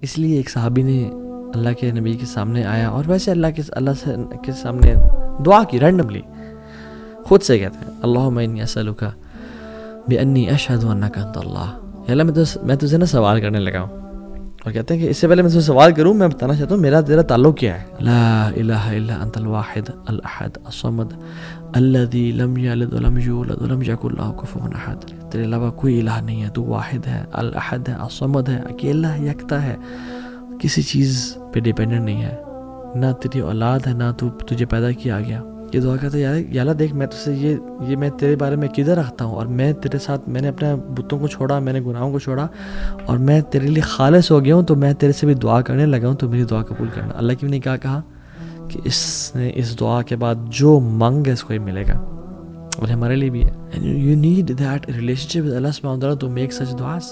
اس لیے ایک صحابی نے اللہ کے نبی کے سامنے آیا اور ویسے اللہ کے سامنے دعا کی رینڈملی، خود سے کہتے ہیں اللہم انی اسألک بانی اشہد انک انت اللہ، یا اللہ میں تجھے نا سوال کرنے لگا ہوں، اور کہتے ہیں کہ اس سے پہلے میں تجھے سوال کروں میں بتانا چاہتا ہوں میرا تیرا تعلق کیا ہے. لا الہ الا انت الواحد الاحد الصمد الذی لم یلد ولم یولد ولم یکن لہ کفوا احد. تیرے علاوہ کوئی الہ نہیں ہے، تو واحد ہے، الاحد ہے، الصمد ہے، اکیلا ہے، یکتا ہے، کسی چیز پہ ڈیپینڈنٹ نہیں ہے، نہ تیری اولاد ہے، نہ تجھے پیدا کیا گیا. یہ دعا کرتا ہے یا اللہ دیکھ میں تجھ سے یہ میں تیرے بارے میں کدھر رکھتا ہوں، اور میں تیرے ساتھ میں نے اپنے بتوں کو چھوڑا، میں نے گناہوں کو چھوڑا، اور میں تیرے لیے خالص ہو گیا ہوں، تو میں تیرے سے بھی دعا کرنے لگا ہوں، تو میری دعا قبول کرنا. اللہ کی نے کیا کہا کہ اس نے اس دعا کے بعد جو مانگ ہے اس کو ہی ملے گا، اور ہمارے لیے بھی ہے. And you need that relationship with Allah subhanahu wa ta'ala to make such du'as.